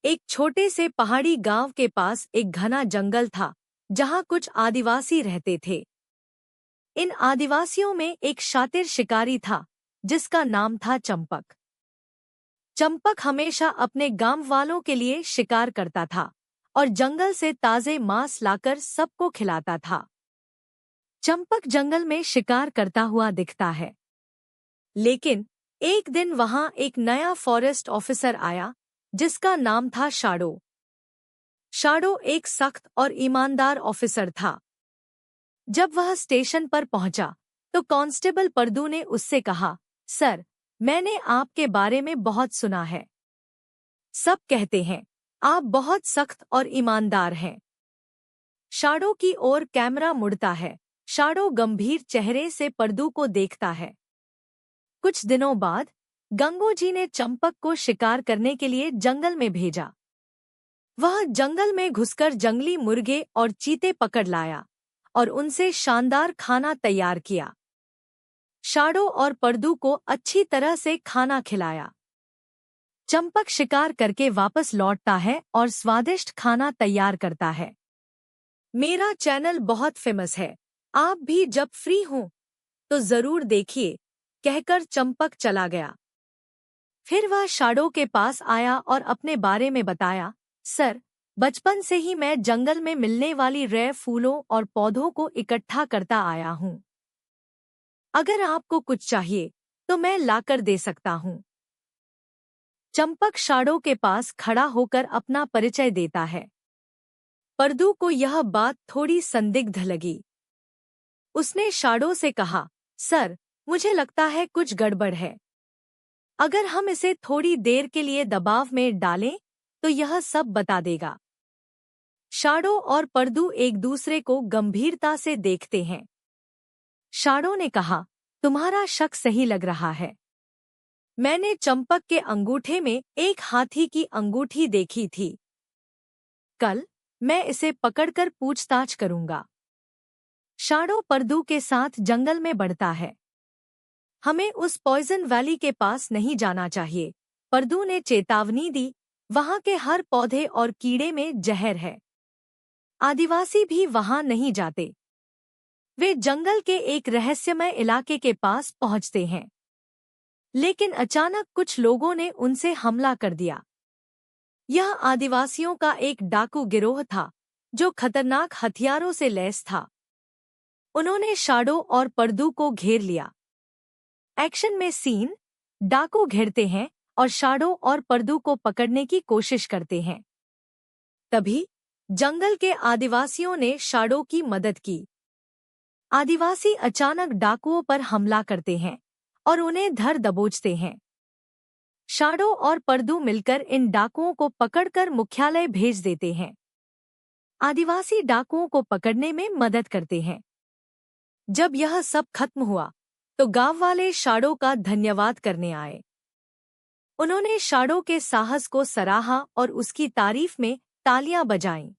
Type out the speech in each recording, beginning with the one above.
एक छोटे से पहाड़ी गांव के पास एक घना जंगल था जहां कुछ आदिवासी रहते थे। इन आदिवासियों में एक शातिर शिकारी था जिसका नाम था चंपक। चंपक हमेशा अपने गांव वालों के लिए शिकार करता था और जंगल से ताजे मांस लाकर सबको खिलाता था। चंपक जंगल में शिकार करता हुआ दिखता है, लेकिन एक दिन वहां एक नया फॉरेस्ट ऑफिसर आया जिसका नाम था शाडो। शाडो एक सख्त और ईमानदार ऑफिसर था। जब वह स्टेशन पर पहुंचा तो कांस्टेबल परदू ने उससे कहा, सर, मैंने आपके बारे में बहुत सुना है। सब कहते हैं आप बहुत सख्त और ईमानदार हैं। शाडो की ओर कैमरा मुड़ता है। शाडो गंभीर चेहरे से परदू को देखता है। कुछ दिनों बाद गंगोजी ने चंपक को शिकार करने के लिए जंगल में भेजा। वह जंगल में घुसकर जंगली मुर्गे और चीते पकड़ लाया और उनसे शानदार खाना तैयार किया। शाडो और परदू को अच्छी तरह से खाना खिलाया। चंपक शिकार करके वापस लौटता है और स्वादिष्ट खाना तैयार करता है। मेरा चैनल बहुत फेमस है, आप भी जब फ्री हों तो जरूर देखिए, कहकर चंपक चला गया। फिर वह शाडो के पास आया और अपने बारे में बताया, सर, बचपन से ही मैं जंगल में मिलने वाली रेयर फूलों और पौधों को इकट्ठा करता आया हूँ। अगर आपको कुछ चाहिए तो मैं लाकर दे सकता हूँ। चंपक शाडो के पास खड़ा होकर अपना परिचय देता है। परदू को यह बात थोड़ी संदिग्ध लगी। उसने शाडो से कहा, सर, मुझे लगता है कुछ गड़बड़ है। अगर हम इसे थोड़ी देर के लिए दबाव में डालें तो यह सब बता देगा। शाडो और परदू एक दूसरे को गंभीरता से देखते हैं। शाडो ने कहा, तुम्हारा शक सही लग रहा है। मैंने चंपक के अंगूठे में एक हाथी की अंगूठी देखी थी। कल मैं इसे पकड़कर पूछताछ करूंगा। शाडो परदू के साथ जंगल में बढ़ता है। हमें उस पॉइजन वैली के पास नहीं जाना चाहिए, परदू ने चेतावनी दी। वहां के हर पौधे और कीड़े में जहर है। आदिवासी भी वहां नहीं जाते। वे जंगल के एक रहस्यमय इलाके के पास पहुंचते हैं, लेकिन अचानक कुछ लोगों ने उनसे हमला कर दिया। यह आदिवासियों का एक डाकू गिरोह था जो खतरनाक हथियारों से लैस था। उन्होंने शाडो और परदू को घेर लिया। एक्शन में सीन, डाकू घेरते हैं और शाडो और परदू को पकड़ने की कोशिश करते हैं। तभी जंगल के आदिवासियों ने शाडो की मदद की। आदिवासी अचानक डाकुओं पर हमला करते हैं और उन्हें धर दबोचते हैं। शाडो और परदू मिलकर इन डाकुओं को पकड़कर मुख्यालय भेज देते हैं। आदिवासी डाकुओं को पकड़ने में मदद करते हैं। जब यह सब खत्म हुआ तो गांव वाले शाडो का धन्यवाद करने आए। उन्होंने शाडो के साहस को सराहा और उसकी तारीफ में तालियां बजाईं।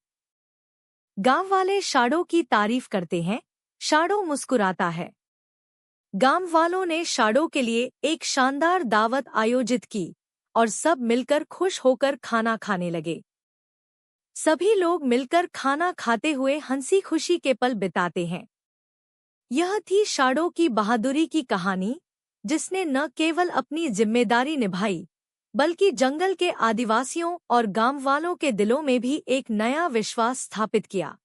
गांव वाले शाडो की तारीफ करते हैं। शाडो मुस्कुराता है। गांव वालों ने शाडो के लिए एक शानदार दावत आयोजित की और सब मिलकर खुश होकर खाना खाने लगे। सभी लोग मिलकर खाना खाते हुए हंसी खुशी के पल बिताते हैं। यह थी शाडो की बहादुरी की कहानी, जिसने न केवल अपनी जिम्मेदारी निभाई बल्कि जंगल के आदिवासियों और गांव वालों के दिलों में भी एक नया विश्वास स्थापित किया।